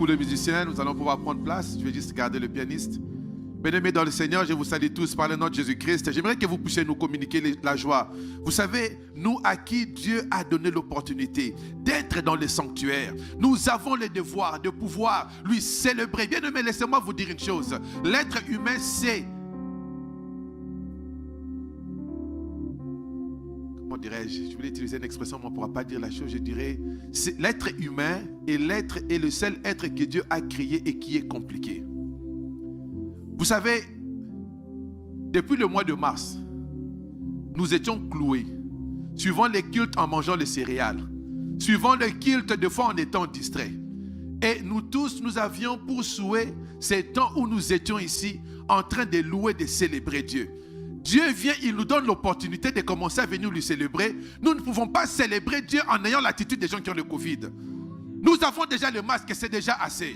beaucoup les musiciens. Nous allons pouvoir prendre place. Je vais juste garder le pianiste. Bien-aimés dans le Seigneur, je vous salue tous par le nom de Jésus-Christ. J'aimerais que vous puissiez nous communiquer la joie. Vous savez, nous à qui Dieu a donné l'opportunité d'être dans le sanctuaire, nous avons le devoir de pouvoir lui célébrer. Bien-aimés, laissez-moi vous dire une chose. L'être humain sait, comment dirais-je, je voulais utiliser une expression, mais on ne pourra pas dire la chose, je dirais, l'être humain est le seul être que Dieu a créé et qui est compliqué. Vous savez, depuis le mois de mars, nous étions cloués, suivant les cultes en mangeant les céréales, suivant les cultes de fois en étant distraits. Et nous tous, nous avions pour souhait ces temps où nous étions ici en train de louer, de célébrer Dieu. Dieu vient, il nous donne l'opportunité de commencer à venir lui célébrer. Nous ne pouvons pas célébrer Dieu en ayant l'attitude des gens qui ont le Covid. Nous avons déjà le masque et c'est déjà assez.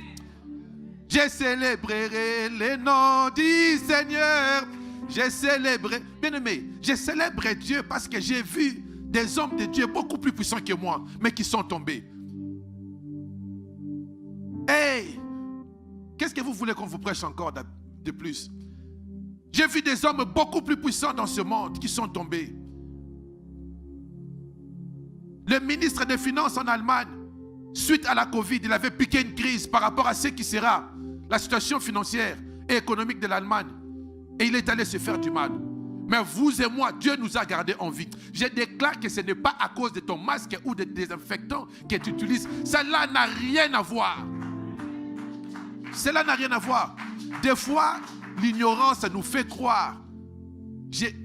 Je célébrerai le nom du Seigneur. Je célébrerai. Bien-aimé, je célèbre Dieu parce que j'ai vu des hommes de Dieu beaucoup plus puissants que moi, mais qui sont tombés. Hey, qu'est-ce que vous voulez qu'on vous prêche encore de plus? J'ai vu des hommes beaucoup plus puissants dans ce monde qui sont tombés. Le ministre des Finances en Allemagne, suite à la Covid, il avait piqué une crise par rapport à ce qui sera la situation financière et économique de l'Allemagne. Et il est allé se faire du mal. Mais vous et moi, Dieu nous a gardés en vie. Je déclare que ce n'est pas à cause de ton masque ou des désinfectants que tu utilises. Cela n'a rien à voir. Cela n'a rien à voir. Des fois, l'ignorance nous fait croire.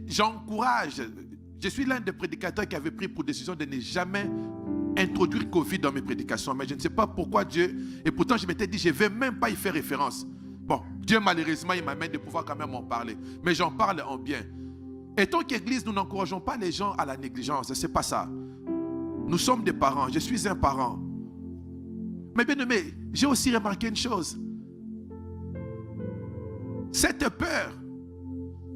J'encourage. Je suis l'un des prédicateurs qui avait pris pour décision de ne jamais introduire Covid dans mes prédications, mais je ne sais pas pourquoi Dieu, et pourtant je m'étais dit je ne vais même pas y faire référence. Bon, Dieu malheureusement il m'amène de pouvoir quand même en parler, mais j'en parle en bien. Et tant qu'Église, nous n'encourageons pas les gens à la négligence, c'est pas ça. Nous sommes des parents, je suis un parent. Mais bien aimé, j'ai aussi remarqué une chose. Cette peur,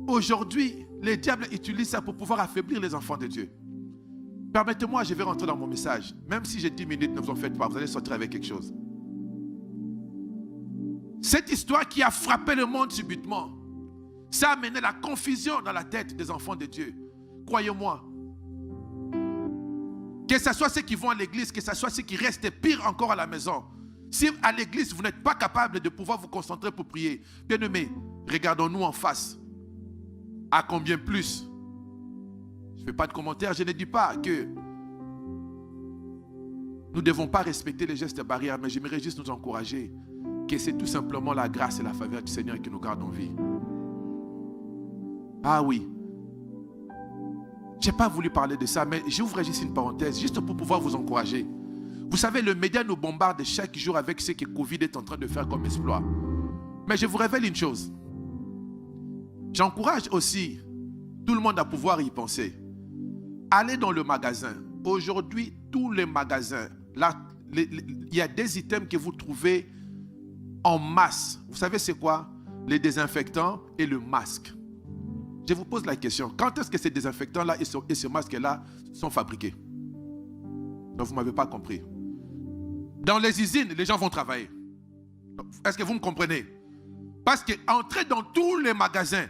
aujourd'hui, les diables utilisent ça pour pouvoir affaiblir les enfants de Dieu. Permettez-moi, je vais rentrer dans mon message. Même si j'ai 10 minutes, ne vous en faites pas, vous allez sortir avec quelque chose. Cette histoire qui a frappé le monde subitement, ça a amené la confusion dans la tête des enfants de Dieu. Croyez-moi. Que ce soit ceux qui vont à l'église, que ce soit ceux qui restent pire encore à la maison. Si à l'église, vous n'êtes pas capable de pouvoir vous concentrer pour prier, bien-aimés, regardons-nous en face. À combien plus? Je ne fais pas de commentaire, je ne dis pas que nous ne devons pas respecter les gestes barrières, mais j'aimerais juste nous encourager que c'est tout simplement la grâce et la faveur du Seigneur qui nous garde en vie. Ah oui. Je n'ai pas voulu parler de ça, mais j'ouvre juste une parenthèse, juste pour pouvoir vous encourager. Vous savez, le média nous bombarde chaque jour avec ce que Covid est en train de faire comme exploit. Mais je vous révèle une chose. J'encourage aussi tout le monde à pouvoir y penser. Allez dans le magasin. Aujourd'hui, tous les magasins, il y a des items que vous trouvez en masse. Vous savez c'est quoi? Les désinfectants et le masque. Je vous pose la question. Quand est-ce que ces désinfectants-là et ce masque-là sont fabriqués? Donc vous ne m'avez pas compris. Dans les usines, les gens vont travailler. Est-ce que vous me comprenez? Parce qu'entrer dans tous les magasins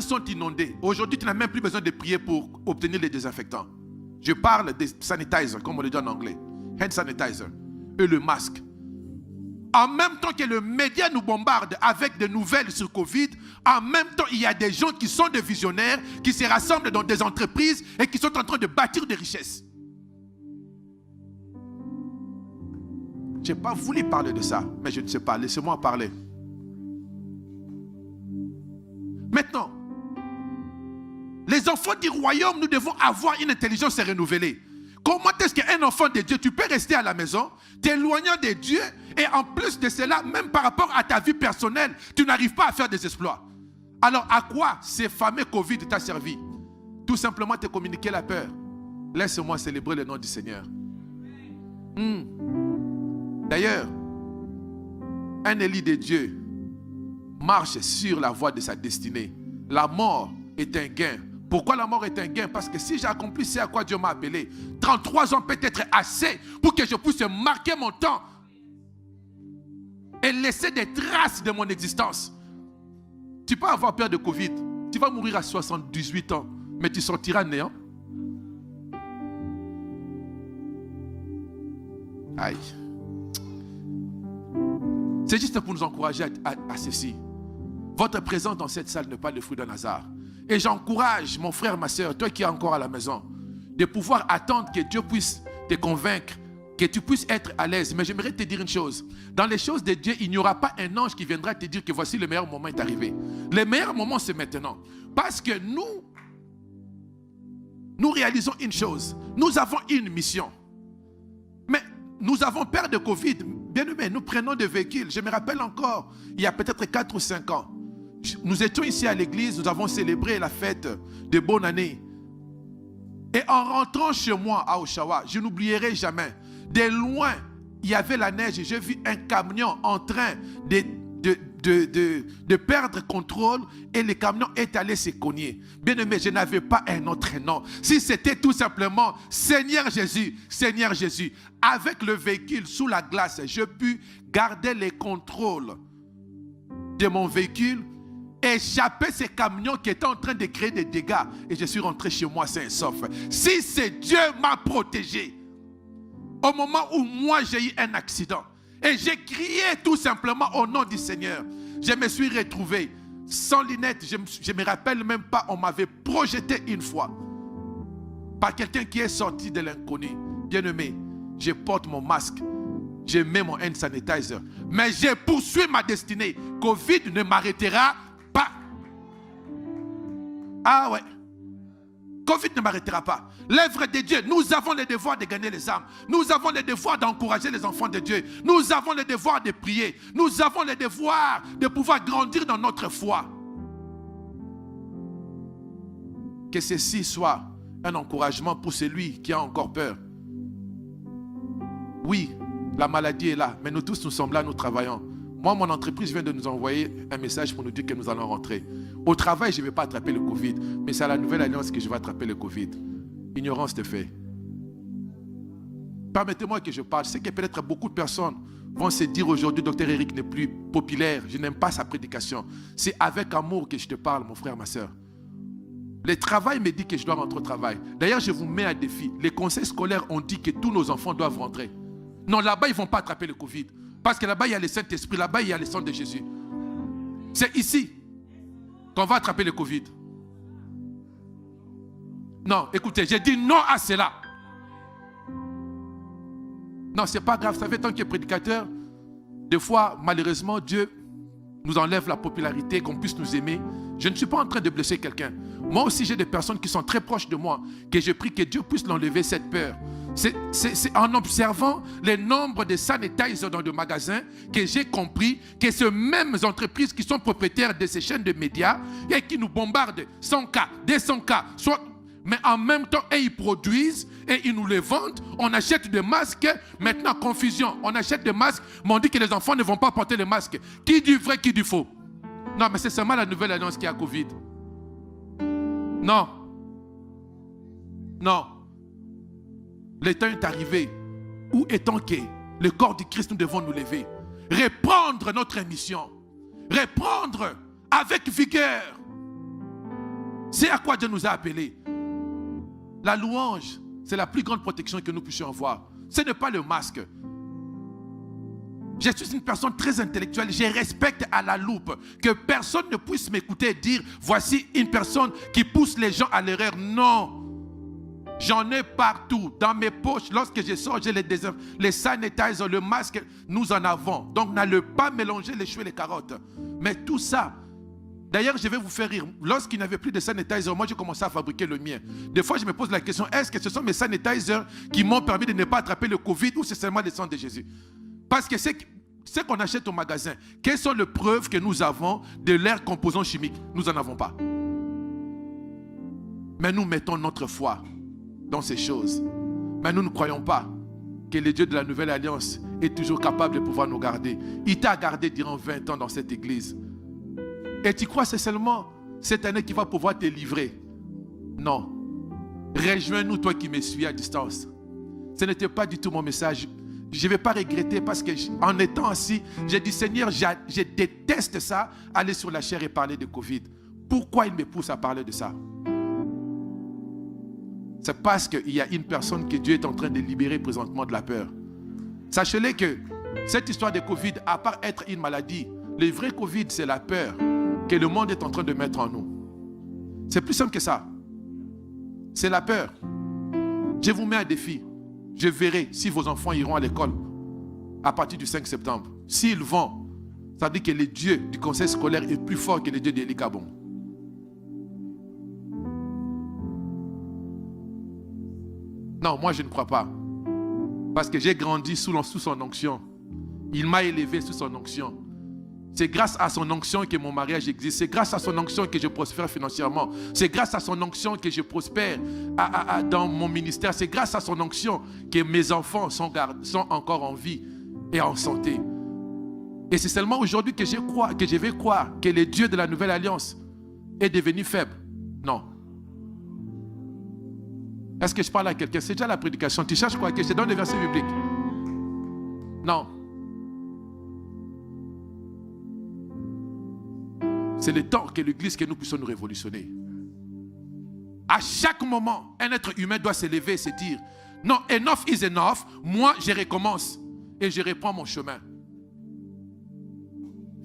sont inondés. Aujourd'hui, tu n'as même plus besoin de prier pour obtenir les désinfectants. Je parle des sanitizers, comme on le dit en anglais. Hand sanitizer. Et le masque. En même temps que le média nous bombarde avec des nouvelles sur Covid, en même temps, il y a des gens qui sont des visionnaires, qui se rassemblent dans des entreprises et qui sont en train de bâtir des richesses. Je n'ai pas voulu parler de ça, mais je ne sais pas. Laissez-moi parler. Maintenant, les enfants du royaume, nous devons avoir une intelligence renouvelée. Comment est-ce qu'un enfant de Dieu, tu peux rester à la maison, t'éloignant de Dieu, et en plus de cela, même par rapport à ta vie personnelle, tu n'arrives pas à faire des exploits. Alors, à quoi ces fameux Covid t'a servi? Tout simplement te communiquer la peur. Laisse-moi célébrer le nom du Seigneur. D'ailleurs, un élu de Dieu marche sur la voie de sa destinée. La mort est un gain. Pourquoi la mort est un gain? Parce que si j'ai accompli ce à quoi Dieu m'a appelé, 33 ans peut être assez pour que je puisse marquer mon temps et laisser des traces de mon existence. Tu peux avoir peur de Covid. Tu vas mourir à 78 ans, mais tu sortiras néant. Aïe. C'est juste pour nous encourager à ceci. Votre présence dans cette salle n'est pas le fruit d'un hasard. Et j'encourage mon frère, ma soeur, toi qui es encore à la maison, de pouvoir attendre que Dieu puisse te convaincre, que tu puisses être à l'aise. Mais j'aimerais te dire une chose. Dans les choses de Dieu, il n'y aura pas un ange qui viendra te dire que voici le meilleur moment est arrivé. Le meilleur moment, c'est maintenant. Parce que nous réalisons une chose. Nous avons une mission. Mais nous avons peur de Covid. Bien aimé, nous prenons des véhicules. Je me rappelle encore, il y a peut-être 4 ou 5 ans, nous étions ici à l'église, nous avons célébré la fête de bonne année. Et en rentrant chez moi à Oshawa, je n'oublierai jamais, de loin, il y avait la neige et j'ai vu un camion en train de perdre contrôle et le camion est allé se cogner. Bien aimé, je n'avais pas un autre nom. Si c'était tout simplement Seigneur Jésus, avec le véhicule sous la glace, je pus garder le contrôle de mon véhicule, échapper ces camions qui étaient en train de créer des dégâts et je suis rentré chez moi sain et sauf. Si c'est Dieu m'a protégé au moment où moi j'ai eu un accident et j'ai crié tout simplement au nom du Seigneur, je me suis retrouvé sans lunettes. Je ne me rappelle même pas, on m'avait projeté une fois par quelqu'un qui est sorti de l'inconnu. Bien aimé, je porte mon masque, je mets mon hand sanitizer, mais je poursuis ma destinée. Covid ne m'arrêtera pas. Ah ouais. Covid ne m'arrêtera pas. L'œuvre de Dieu, nous avons le devoir de gagner les âmes. Nous avons le devoir d'encourager les enfants de Dieu. Nous avons le devoir de prier. Nous avons le devoir de pouvoir grandir dans notre foi. Que ceci soit un encouragement pour celui qui a encore peur. Oui, la maladie est là, mais nous tous nous sommes là, nous travaillons. Moi, mon entreprise vient de nous envoyer un message pour nous dire que nous allons rentrer. Au travail, je ne vais pas attraper le Covid, mais c'est à la nouvelle alliance que je vais attraper le Covid. Ignorance de fait. Permettez-moi que je parle. Je sais que peut-être beaucoup de personnes vont se dire aujourd'hui, Dr Eric n'est plus populaire, je n'aime pas sa prédication. C'est avec amour que je te parle, mon frère, ma soeur. Le travail me dit que je dois rentrer au travail. D'ailleurs, je vous mets à défi. Les conseils scolaires ont dit que tous nos enfants doivent rentrer. Non, là-bas, ils ne vont pas attraper le Covid. Parce que là-bas, il y a le Saint-Esprit, là-bas, il y a le sang de Jésus. C'est ici qu'on va attraper le Covid. Non, écoutez, j'ai dit non à cela. Non, c'est pas grave. Vous savez, tant que prédicateur, des fois, malheureusement, Dieu nous enlève la popularité, qu'on puisse nous aimer. Je ne suis pas en train de blesser quelqu'un. Moi aussi, j'ai des personnes qui sont très proches de moi, que je prie que Dieu puisse l'enlever cette peur. C'est en observant le nombre de sanitizers dans le magasin que j'ai compris que ces mêmes entreprises qui sont propriétaires de ces chaînes de médias et qui nous bombardent 100 cas, 200 cas, mais en même temps, ils produisent et ils nous les vendent. On achète des masques. Maintenant, confusion. On achète des masques, mais on dit que les enfants ne vont pas porter les masques. Qui dit vrai, qui dit faux? Non, mais c'est seulement la nouvelle alliance qui a Covid. Non. Non. Le temps est arrivé où étant que le corps du Christ, nous devons nous lever. Reprendre notre mission. Reprendre avec vigueur. C'est à quoi Dieu nous a appelés. La louange, c'est la plus grande protection que nous puissions avoir. Ce n'est pas le masque. Je suis une personne très intellectuelle. Je respecte à la loupe que personne ne puisse m'écouter et dire voici une personne qui pousse les gens à l'erreur. Non. J'en ai partout. Dans mes poches, lorsque je sors, j'ai les sanitizers, le masque, nous en avons. Donc, n'allez pas mélanger les choux et les carottes. Mais tout ça, d'ailleurs, je vais vous faire rire. Lorsqu'il n'y avait plus de sanitizers, moi, j'ai commencé à fabriquer le mien. Des fois, je me pose la question, est-ce que ce sont mes sanitizers qui m'ont permis de ne pas attraper le Covid ou c'est seulement le sang de Jésus? Parce que ce qu'on achète au magasin, quelles sont les preuves que nous avons de leurs composants chimiques? Nous n'en avons pas. Mais nous mettons notre foi dans ces choses. Mais nous ne croyons pas que le Dieu de la Nouvelle Alliance est toujours capable de pouvoir nous garder. Il t'a gardé durant 20 ans dans cette église. Et tu crois que c'est seulement cette année qui va pouvoir te livrer? Non. Rejoins-nous, toi qui me suis à distance. Ce n'était pas du tout mon message. Je ne vais pas regretter parce qu'en étant assis, j'ai dit Seigneur, je déteste ça, aller sur la chair et parler de Covid. Pourquoi il me pousse à parler de ça? C'est parce qu'il y a une personne que Dieu est en train de libérer présentement de la peur. Sachez-le que cette histoire de Covid, à part être une maladie, le vrai Covid, c'est la peur que le monde est en train de mettre en nous. C'est plus simple que ça. C'est la peur. Je vous mets un défi. Je verrai si vos enfants iront à l'école à partir du 5 septembre. S'ils vont, ça veut dire que le Dieu du conseil scolaire est plus fort que le Dieu d'Élie Kabon. Non, moi je ne crois pas. Parce que j'ai grandi sous son onction. Il m'a élevé sous son onction. C'est grâce à son onction que mon mariage existe. C'est grâce à son onction que je prospère financièrement. C'est grâce à son onction que je prospère dans mon ministère. C'est grâce à son onction que mes enfants sont encore en vie et en santé. Et c'est seulement aujourd'hui que je vais croire que le Dieu de la Nouvelle Alliance est devenu faible. Non. Est-ce que je parle à quelqu'un? C'est déjà la prédication. Tu cherches quoi? Que je te donne des versets bibliques? Non. C'est le temps que l'Église, que nous puissions nous révolutionner. À chaque moment, un être humain doit se lever et se dire, non, enough is enough, moi je recommence et je reprends mon chemin.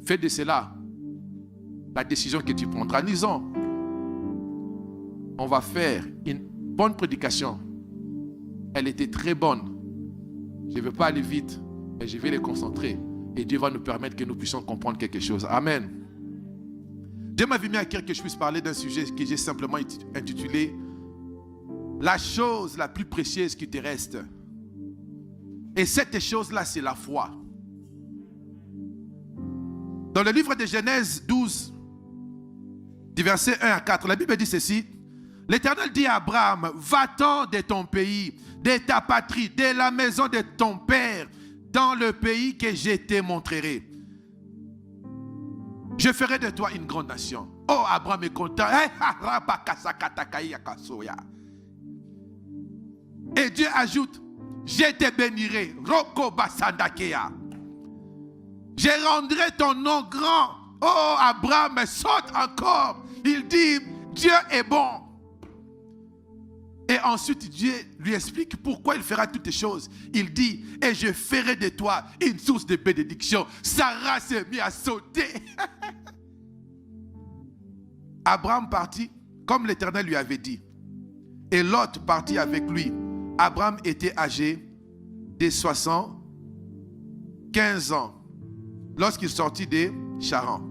Fais de cela la décision que tu prendras. Lisons. On va faire une bonne prédication. Elle était très bonne. Je ne vais pas aller vite, mais je vais les concentrer. Et Dieu va nous permettre que nous puissions comprendre quelque chose. Amen. Dieu m'avait mis à cœur que je puisse parler d'un sujet que j'ai simplement intitulé « La chose la plus précieuse qui te reste ». Et cette chose-là, c'est la foi. Dans le livre de Genèse 12, du verset 1 à 4, la Bible dit ceci. L'Éternel dit à Abraham, va-t'en de ton pays, de ta patrie, de la maison de ton père, dans le pays que je te montrerai. Je ferai de toi une grande nation. Oh, Abraham est content. Et Dieu ajoute, je te bénirai. Je rendrai ton nom grand. Oh, Abraham saute encore. Il dit, Dieu est bon. Et ensuite, Dieu lui explique pourquoi il fera toutes ces choses. Il dit, et je ferai de toi une source de bénédiction. Sarah s'est mise à sauter. Abraham partit comme l'Éternel lui avait dit. Et Lot partit avec lui. Abraham était âgé de 75 ans lorsqu'il sortit de Charan.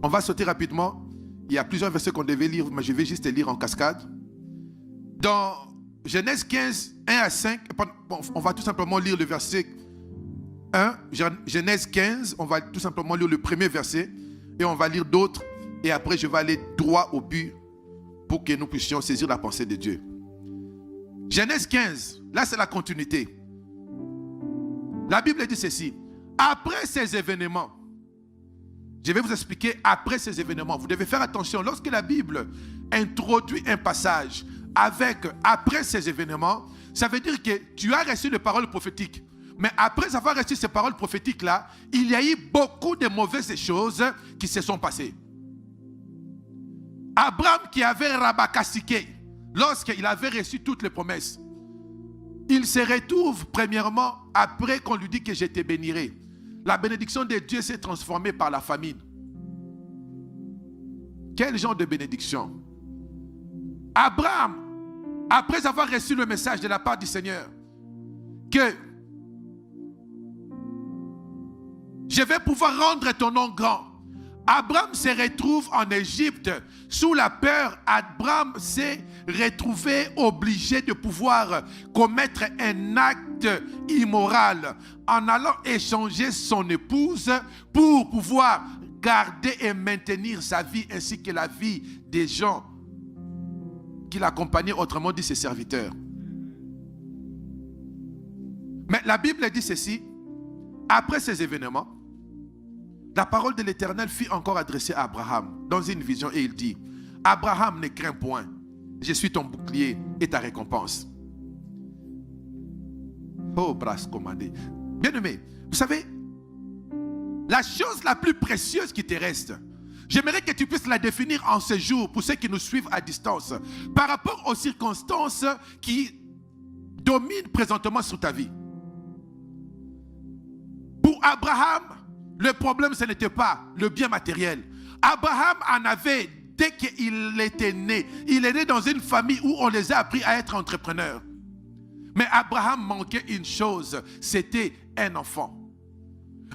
On va sauter rapidement. Il y a plusieurs versets qu'on devait lire, mais je vais juste les lire en cascade. Dans Genèse 15, 1 à 5, on va tout simplement lire le verset 1. Genèse 15, on va tout simplement lire le premier verset. Et on va lire d'autres. Et après, je vais aller droit au but pour que nous puissions saisir la pensée de Dieu. Genèse 15, là c'est la continuité. La Bible dit ceci. Après ces événements, je vais vous expliquer après ces événements. Vous devez faire attention. Lorsque la Bible introduit un passage avec après ces événements, ça veut dire que tu as reçu les paroles prophétiques. Mais après avoir reçu ces paroles prophétiques-là, il y a eu beaucoup de mauvaises choses qui se sont passées. Abraham qui avait rabakasiké, lorsqu'il avait reçu toutes les promesses, il se retrouve premièrement après qu'on lui dit que je te bénirai. La bénédiction de Dieu s'est transformée par la famine. Quel genre de bénédiction? Abraham, après avoir reçu le message de la part du Seigneur, que je vais pouvoir rendre ton nom grand. Abraham se retrouve en Égypte. Sous la peur, Abraham s'est retrouvé obligé de pouvoir commettre un acte immoral en allant échanger son épouse pour pouvoir garder et maintenir sa vie ainsi que la vie des gens qui l'accompagnaient, autrement dit ses serviteurs. Mais la Bible dit ceci. Après ces événements, la parole de l'Éternel fut encore adressée à Abraham dans une vision et il dit, Abraham, ne crains point, je suis ton bouclier et ta récompense. Oh, brasse commandée. Bien-aimé, vous savez, la chose la plus précieuse qui te reste, j'aimerais que tu puisses la définir en ce jour pour ceux qui nous suivent à distance, par rapport aux circonstances qui dominent présentement sur ta vie. Pour Abraham, le problème, ce n'était pas le bien matériel. Abraham en avait dès qu'il était né. Il est né dans une famille où on les a appris à être entrepreneurs. Mais Abraham manquait une chose, c'était un enfant.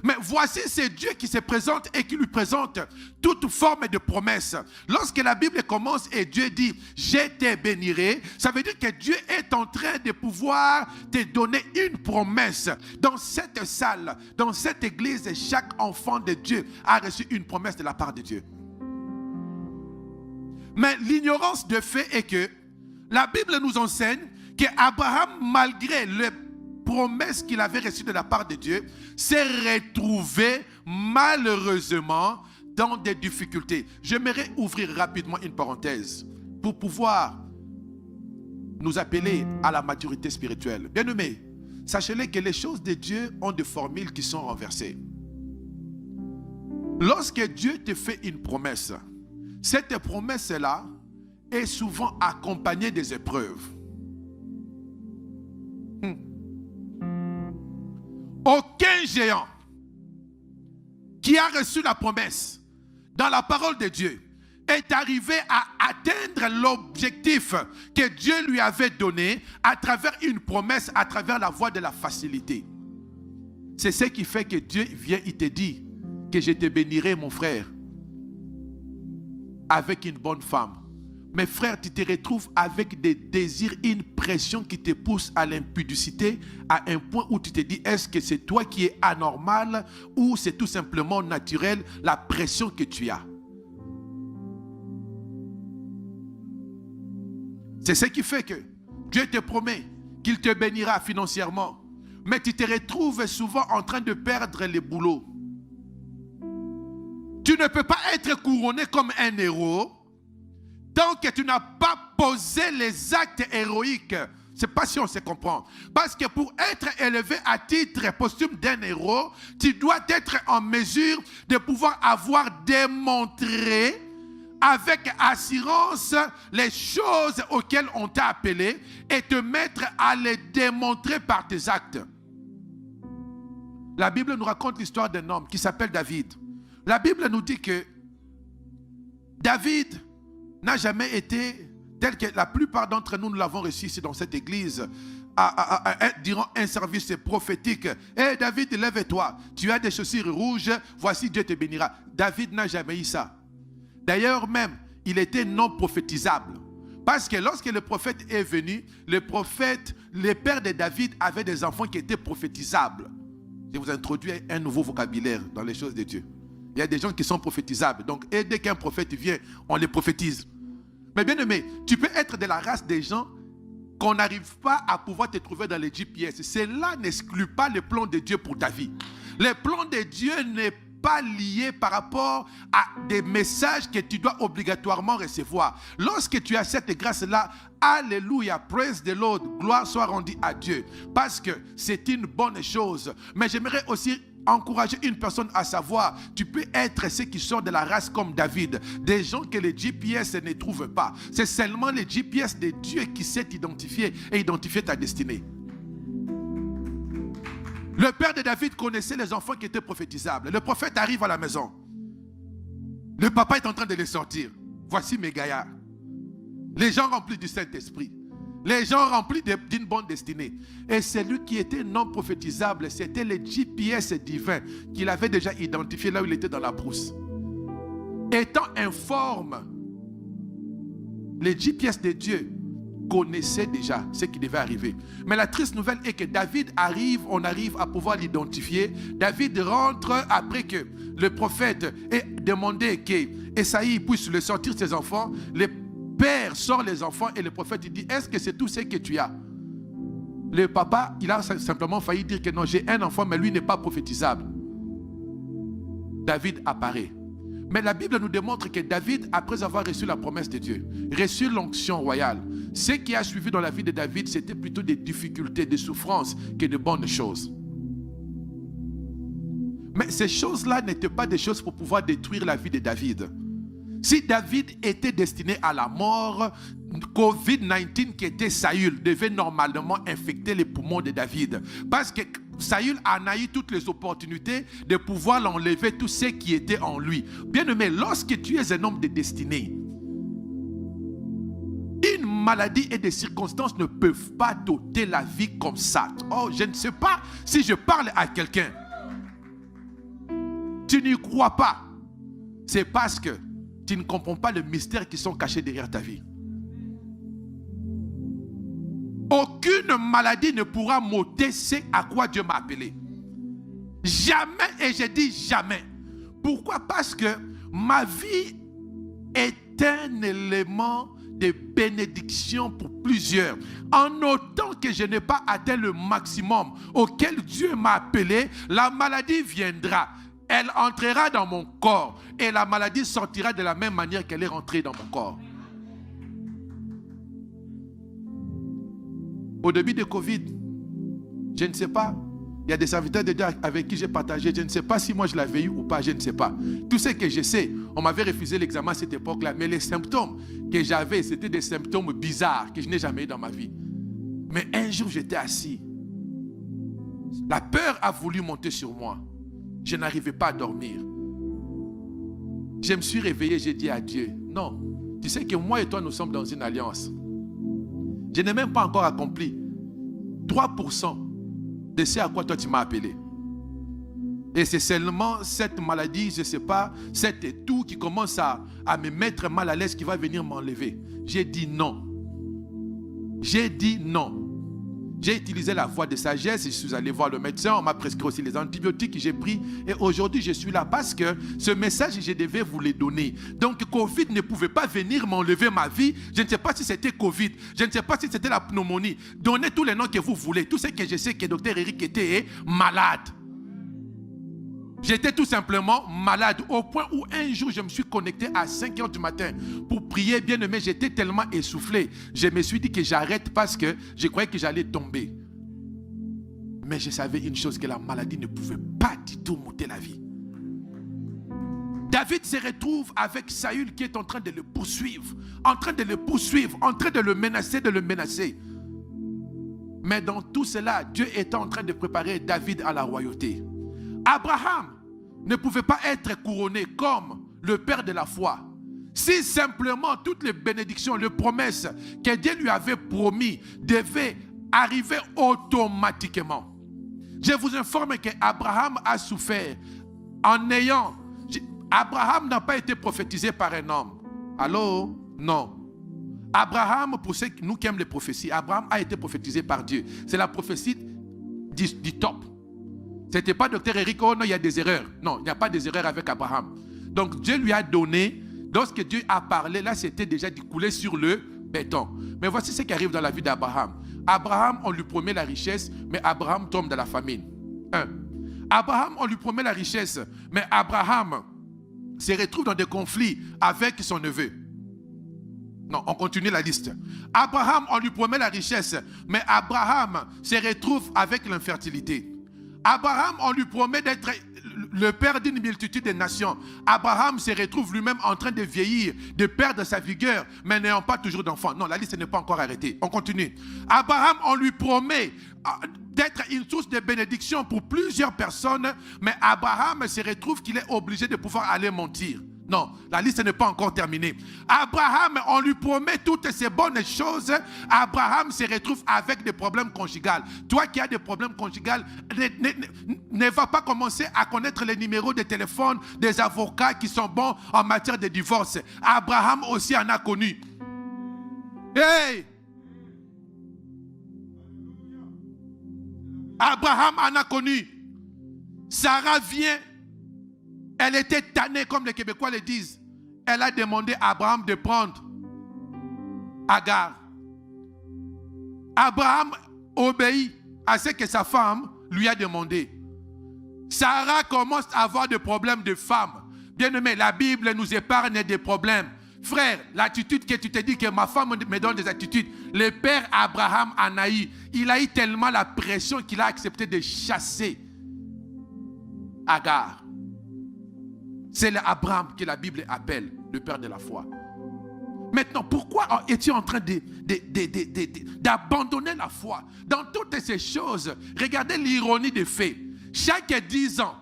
Mais voici, c'est Dieu qui se présente et qui lui présente toute forme de promesse. Lorsque la Bible commence et Dieu dit « Je te bénirai », ça veut dire que Dieu est en train de pouvoir te donner une promesse. Dans cette salle, dans cette église, chaque enfant de Dieu a reçu une promesse de la part de Dieu. Mais l'ignorance de fait est que la Bible nous enseigne qu'Abraham, malgré les promesses qu'il avait reçues de la part de Dieu, s'est retrouvé malheureusement dans des difficultés. J'aimerais ouvrir rapidement une parenthèse pour pouvoir nous appeler à la maturité spirituelle. Bien-aimés, sachez-le que les choses de Dieu ont des formules qui sont renversées. Lorsque Dieu te fait une promesse, cette promesse-là est souvent accompagnée des épreuves. Aucun géant qui a reçu la promesse dans la parole de Dieu est arrivé à atteindre l'objectif que Dieu lui avait donné à travers une promesse, à travers la voie de la facilité. C'est ce qui fait que Dieu vient, il te dit que je te bénirai, mon frère, avec une bonne femme. Mais frère, tu te retrouves avec des désirs, une pression qui te pousse à l'impudicité, à un point où tu te dis, est-ce que c'est toi qui es anormal ou c'est tout simplement naturel, la pression que tu as. C'est ce qui fait que Dieu te promet qu'il te bénira financièrement, mais tu te retrouves souvent en train de perdre les boulots. Tu ne peux pas être couronné comme un héros tant que tu n'as pas posé les actes héroïques. Je ne sais pas si on se comprend. Parce que pour être élevé à titre posthume d'un héros, tu dois être en mesure de pouvoir avoir démontré avec assurance les choses auxquelles on t'a appelé et te mettre à les démontrer par tes actes. La Bible nous raconte l'histoire d'un homme qui s'appelle David. La Bible nous dit que David n'a jamais été, tel que la plupart d'entre nous l'avons reçu ici dans cette église, durant un service prophétique. Hey David, lève-toi, tu as des chaussures rouges, voici Dieu te bénira. David n'a jamais eu ça. D'ailleurs même, il était non prophétisable. Parce que lorsque le prophète est venu, le père de David avait des enfants qui étaient prophétisables. Je vous introduis un nouveau vocabulaire dans les choses de Dieu. Il y a des gens qui sont prophétisables. Donc, et dès qu'un prophète vient, on les prophétise. Mais bien aimé, tu peux être de la race des gens qu'on n'arrive pas à pouvoir te trouver dans les GPS. Cela n'exclut pas le plan de Dieu pour ta vie. Le plan de Dieu n'est pas lié par rapport à des messages que tu dois obligatoirement recevoir. Lorsque tu as cette grâce-là, alléluia, praise the Lord, gloire soit rendue à Dieu. Parce que c'est une bonne chose. Mais j'aimerais aussi encourager une personne à savoir, tu peux être ceux qui sont de la race comme David, des gens que les GPS ne trouvent pas. C'est seulement les GPS de Dieu qui sait t'identifier et identifier ta destinée. Le père de David connaissait les enfants qui étaient prophétisables. Le prophète arrive à la maison. Le papa est en train de les sortir. Voici mes gaillards. Les gens remplis du Saint-Esprit. Les gens remplis d'une bonne destinée. Et celui qui était non prophétisable, c'était le GPS divin qu'il avait déjà identifié là où il était dans la brousse. Étant informe, les GPS de Dieu connaissaient déjà ce qui devait arriver. Mais la triste nouvelle est que David arrive, on arrive à pouvoir l'identifier. David rentre après que le prophète ait demandé qu'Esaïe puisse le sortir ses enfants. Le père sort les enfants et le prophète il dit, est-ce que c'est tout ce que tu as? Le papa, il a simplement failli dire que non, j'ai un enfant, mais lui n'est pas prophétisable. David apparaît. Mais la Bible nous démontre que David, après avoir reçu la promesse de Dieu, reçu l'onction royale, ce qui a suivi dans la vie de David, c'était plutôt des difficultés, des souffrances que de bonnes choses. Mais ces choses-là n'étaient pas des choses pour pouvoir détruire la vie de David. Si David était destiné à la mort, COVID-19 qui était Saül devait normalement infecter les poumons de David. Parce que Saül en a eu toutes les opportunités de pouvoir l'enlever tout ce qui était en lui. Bien-aimé, lorsque tu es un homme de destinée, une maladie et des circonstances ne peuvent pas t'ôter la vie comme ça. Oh, je ne sais pas si je parle à quelqu'un. Tu n'y crois pas. C'est parce que tu ne comprends pas les mystères qui sont cachés derrière ta vie. Aucune maladie ne pourra m'ôter ce à quoi Dieu m'a appelé. Jamais, et je dis jamais. Pourquoi? Parce que ma vie est un élément de bénédiction pour plusieurs. En autant que je n'ai pas atteint le maximum auquel Dieu m'a appelé, la maladie viendra. Elle entrera dans mon corps et la maladie sortira de la même manière qu'elle est rentrée dans mon corps. Au début de Covid, je ne sais pas, il y a des serviteurs de Dieu avec qui j'ai partagé, je ne sais pas si moi je l'avais eu ou pas, je ne sais pas. Tout ce que je sais, on m'avait refusé l'examen à cette époque-là, mais les symptômes que j'avais, c'était des symptômes bizarres que je n'ai jamais eu dans ma vie. Mais un jour, j'étais assis. La peur a voulu monter sur moi. Je n'arrivais pas à dormir. Je me suis réveillé, j'ai dit à Dieu, non, tu sais que moi et toi, nous sommes dans une alliance. Je n'ai même pas encore accompli 3% de ce à quoi toi tu m'as appelé. Et c'est seulement cette maladie, je ne sais pas, cette toux qui commence à me mettre mal à l'aise qui va venir m'enlever. J'ai dit non. J'ai dit non. J'ai utilisé la voie de sagesse, je suis allé voir le médecin, on m'a prescrit aussi les antibiotiques que j'ai pris. Et aujourd'hui, je suis là parce que ce message, je devais vous le donner. Donc, Covid ne pouvait pas venir m'enlever ma vie. Je ne sais pas si c'était Covid, je ne sais pas si c'était la pneumonie. Donnez tous les noms que vous voulez. Tout ce que je sais que Dr Eric était malade. J'étais tout simplement malade au point où un jour je me suis connecté à 5 heures du matin pour prier, bien aimé. J'étais tellement essoufflé. Je me suis dit que j'arrête parce que je croyais que j'allais tomber. Mais je savais une chose, que la maladie ne pouvait pas du tout m'ôter la vie. David se retrouve avec Saül qui est en train de le poursuivre, en train de le poursuivre, en train de le menacer, de le menacer. Mais dans tout cela, Dieu était en train de préparer David à la royauté. Abraham ne pouvait pas être couronné comme le père de la foi si simplement toutes les bénédictions, les promesses que Dieu lui avait promis devaient arriver automatiquement. Je vous informe qu'Abraham a souffert en ayant... Abraham n'a pas été prophétisé par un homme. Allô? Non. Abraham, pour ceux nous qui aiment les prophéties, Abraham a été prophétisé par Dieu. C'est la prophétie du top. Ce n'était pas Dr Eric, oh non, il y a des erreurs. Non, il n'y a pas des erreurs avec Abraham. Donc Dieu lui a donné, lorsque Dieu a parlé, là c'était déjà coulé sur le béton. Mais voici ce qui arrive dans la vie d'Abraham. Abraham, on lui promet la richesse, mais Abraham tombe dans la famine. Abraham, on lui promet la richesse, mais Abraham se retrouve dans des conflits avec son neveu. Non, on continue la liste. Abraham, on lui promet la richesse, mais Abraham se retrouve avec l'infertilité. Abraham, on lui promet d'être le père d'une multitude de nations. Abraham se retrouve lui-même en train de vieillir, de perdre sa vigueur, mais n'ayant pas toujours d'enfants. Non, la liste n'est pas encore arrêtée. On continue. Abraham, on lui promet d'être une source de bénédiction pour plusieurs personnes, mais Abraham se retrouve qu'il est obligé de pouvoir aller mentir. Non, la liste n'est pas encore terminée. Abraham, on lui promet toutes ces bonnes choses. Abraham se retrouve avec des problèmes conjugaux. Toi qui as des problèmes conjugaux, ne va pas commencer à connaître les numéros de téléphone des avocats qui sont bons en matière de divorce. Abraham aussi en a connu. Hey! Abraham en a connu. Sarah vient. Elle était tannée, comme les Québécois le disent. Elle a demandé à Abraham de prendre Agar. Abraham obéit à ce que sa femme lui a demandé. Sarah commence à avoir des problèmes de femme. Bien-aimé, la Bible nous épargne des problèmes. Frère, l'attitude que tu te dis que ma femme me donne des attitudes. Le père Abraham en a eu. Il a eu tellement la pression qu'il a accepté de chasser Agar. C'est l'Abraham que la Bible appelle le père de la foi. Maintenant, pourquoi es-tu en train d'abandonner la foi? Dans toutes ces choses, regardez l'ironie des faits. Chaque 10 ans,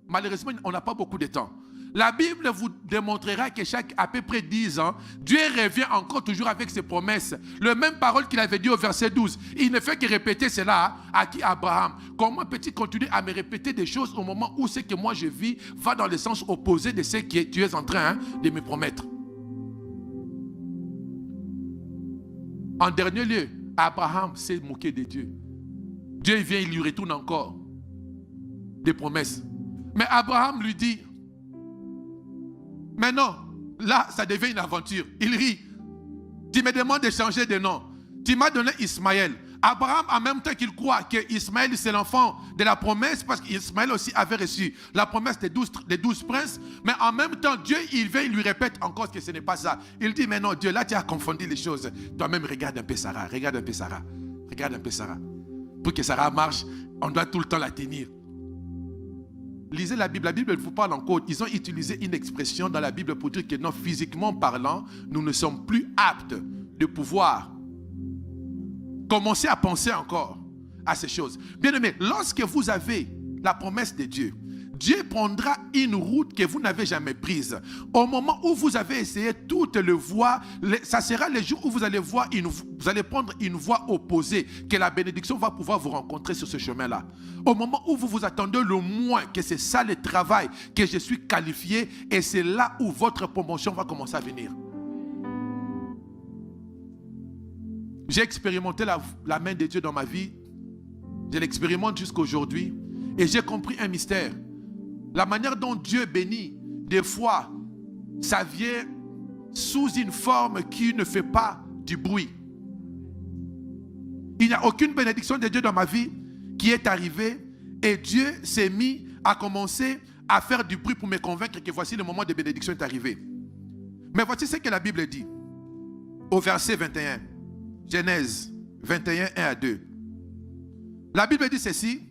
malheureusement, on n'a pas beaucoup de temps. La Bible vous démontrera que à peu près 10 ans, Dieu revient encore toujours avec ses promesses. Le même parole qu'il avait dit au verset 12. Il ne fait que répéter cela à qui? Abraham. Comment peux-tu continuer à me répéter des choses au moment où ce que moi je vis va dans le sens opposé de ce que tu es en train de me promettre? En dernier lieu, Abraham s'est moqué de Dieu. Dieu vient, il lui retourne encore des promesses. Mais Abraham lui dit, mais non, là, ça devient une aventure. Il rit. Tu me demandes de changer de nom. Tu m'as donné Ismaël. Abraham, en même temps qu'il croit que Ismaël c'est l'enfant de la promesse, parce qu'Ismaël aussi avait reçu la promesse des 12 princes, mais en même temps, Dieu, il vient, il lui répète encore que ce n'est pas ça. Il dit, mais non, Dieu, là, tu as confondu les choses. Toi-même, regarde un peu Sarah, regarde un peu Sarah, regarde un peu Sarah. Pour que Sarah marche, on doit tout le temps la tenir. Lisez la Bible elle vous parle encore. Ils ont utilisé une expression dans la Bible pour dire que non, physiquement parlant, nous ne sommes plus aptes de pouvoir commencer à penser encore à ces choses. Bien aimé, lorsque vous avez la promesse de Dieu, Dieu prendra une route que vous n'avez jamais prise. Au moment où vous avez essayé toutes les voies, ça sera le jour où vous allez voir vous allez prendre une voie opposée, que la bénédiction va pouvoir vous rencontrer sur ce chemin-là. Au moment où vous vous attendez le moins, que c'est ça le travail, que je suis qualifié, et c'est là où votre promotion va commencer à venir. J'ai expérimenté la main de Dieu dans ma vie. Je l'expérimente jusqu'à aujourd'hui. Et j'ai compris un mystère. La manière dont Dieu bénit, des fois, ça vient sous une forme qui ne fait pas du bruit. Il n'y a aucune bénédiction de Dieu dans ma vie qui est arrivée et Dieu s'est mis à commencer à faire du bruit pour me convaincre que voici le moment de bénédiction est arrivé. Mais voici ce que la Bible dit au verset 21. Genèse 21, 1 à 2. La Bible dit ceci.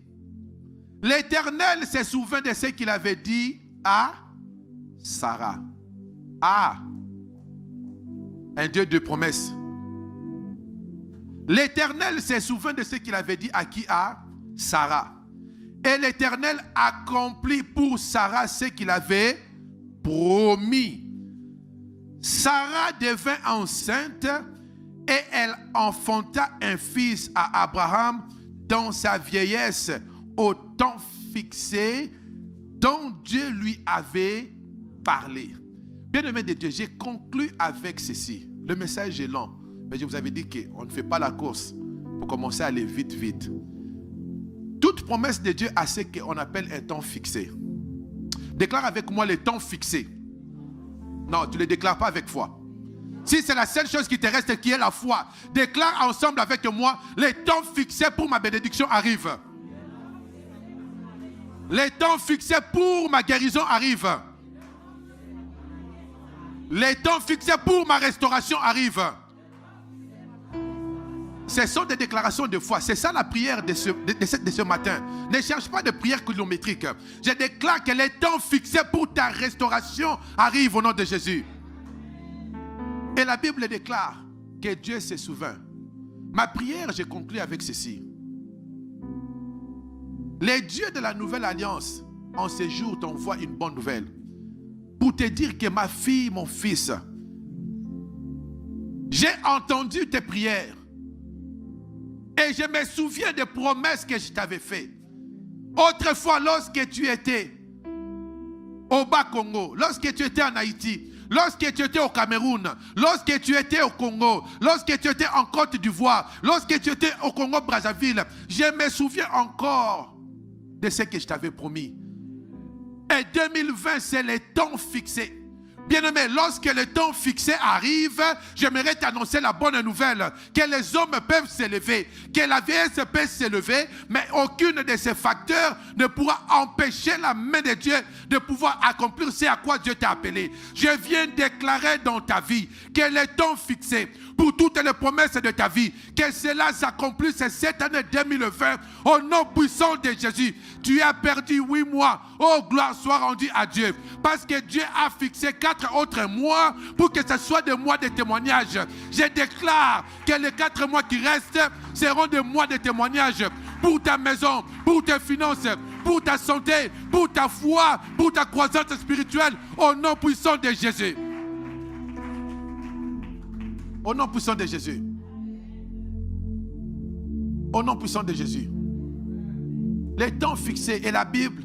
L'Éternel se souvint de ce qu'il avait dit à Sarah. Ah, un Dieu de promesses. L'Éternel se souvint de ce qu'il avait dit à qui? À Sarah. Et l'Éternel accomplit pour Sarah ce qu'il avait promis. Sarah devint enceinte et elle enfanta un fils à Abraham dans sa vieillesse, au temps fixé dont Dieu lui avait parlé. Bien-aimé de Dieu, j'ai conclu avec ceci. Le message est long, mais je vous avais dit qu'on ne fait pas la course pour commencer à aller vite, vite. Toute promesse de Dieu a ce qu'on appelle un temps fixé. Déclare avec moi le temps fixé. Non, tu ne le déclares pas avec foi. Si c'est la seule chose qui te reste qui est la foi, déclare ensemble avec moi, le temps fixé pour ma bénédiction arrive. Les temps fixés pour ma guérison arrivent. Les temps fixés pour ma restauration arrivent. Ce sont des déclarations de foi. C'est ça la prière de ce matin. Ne cherche pas de prière kilométrique. Je déclare que les temps fixés pour ta restauration arrivent au nom de Jésus. Et la Bible déclare que Dieu se souvint. Ma prière, j'ai conclu avec ceci. Les dieux de la nouvelle alliance, en ce jour, t'envoient une bonne nouvelle. Pour te dire que ma fille, mon fils, j'ai entendu tes prières. Et je me souviens des promesses que je t'avais faites. Autrefois, lorsque tu étais au Bas-Congo, lorsque tu étais en Haïti, lorsque tu étais au Cameroun, lorsque tu étais au Congo, lorsque tu étais en Côte d'Ivoire, lorsque tu étais au Congo-Brazzaville, je me souviens encore de ce que je t'avais promis. Et 2020, c'est le temps fixé Bien-aimé, lorsque le temps fixé arrive, j'aimerais t'annoncer la bonne nouvelle, que les hommes peuvent s'élever, que la vieillesse peut s'élever, mais aucun de ces facteurs ne pourra empêcher la main de Dieu de pouvoir accomplir ce à quoi Dieu t'a appelé. Je viens déclarer dans ta vie que le temps fixé pour toutes les promesses de ta vie, que cela s'accomplisse cette année 2020 au nom puissant de Jésus. Tu as perdu 8 mois. Oh, gloire soit rendue à Dieu. Parce que Dieu a fixé 4 autres mois pour que ce soit des mois de témoignage. Je déclare que les 4 mois qui restent seront des mois de témoignage pour ta maison, pour tes finances, pour ta santé, pour ta foi, pour ta croissance spirituelle, au nom puissant de Jésus. Au nom puissant de Jésus. Au nom puissant de Jésus. Les temps fixés et la Bible,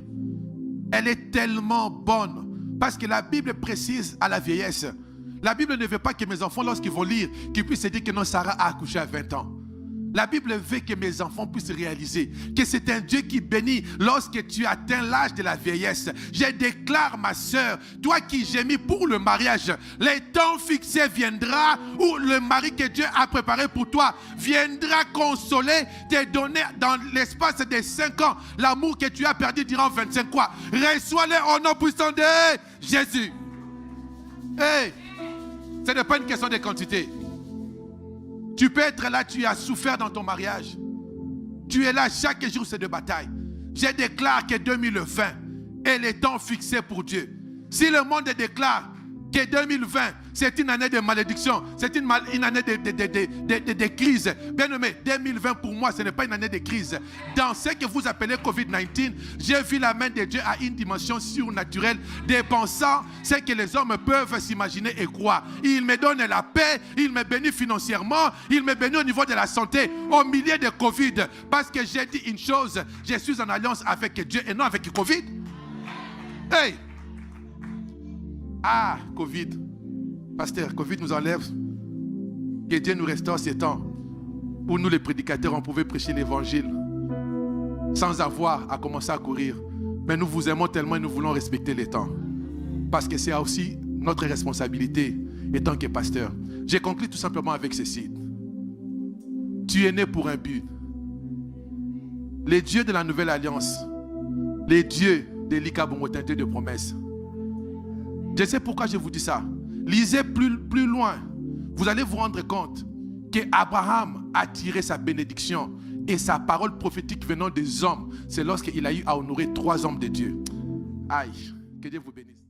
elle est tellement bonne. Parce que la Bible précise à la vieillesse. La Bible ne veut pas que mes enfants, lorsqu'ils vont lire, qu'ils puissent se dire que non, Sarah a accouché à 20 ans. La Bible veut que mes enfants puissent réaliser que c'est un Dieu qui bénit lorsque tu atteins l'âge de la vieillesse. Je déclare, ma soeur, toi qui gémis pour le mariage, le temps fixé viendra où le mari que Dieu a préparé pour toi viendra consoler, te donner dans l'espace de 5 ans l'amour que tu as perdu durant 25 ans. Reçois-le au nom puissant de Jésus. Hey, ce n'est pas une question de quantité. Tu peux être là, tu as souffert dans ton mariage. Tu es là, chaque jour c'est de bataille. Je déclare que 2020 est le temps fixé pour Dieu. Si le monde déclare que 2020 c'est une année de malédiction, c'est une année de crise. Bien aimé, 2020 pour moi ce n'est pas une année de crise. Dans ce que vous appelez COVID-19, j'ai vu la main de Dieu à une dimension surnaturelle, dépensant ce que les hommes peuvent s'imaginer et croire. Il me donne la paix, il me bénit financièrement, il me bénit au niveau de la santé, au milieu de Covid. Parce que j'ai dit une chose, je suis en alliance avec Dieu et non avec Covid. Hey! Ah, Covid. Pasteur, Covid nous enlève. Que Dieu nous restaure ces temps où nous les prédicateurs on pouvait prêcher l'évangile sans avoir à commencer à courir. Mais nous vous aimons tellement et nous voulons respecter les temps. Parce que c'est aussi notre responsabilité étant que pasteur. J'ai conclu tout simplement avec ceci. Tu es né pour un but. Les dieux de la nouvelle alliance, les dieux de l'Ikabongotinté de promesses. Je sais pourquoi je vous dis ça. Lisez plus loin. Vous allez vous rendre compte qu'Abraham a tiré sa bénédiction et sa parole prophétique venant des hommes. C'est lorsqu'il a eu à honorer 3 hommes de Dieu. Aïe, que Dieu vous bénisse.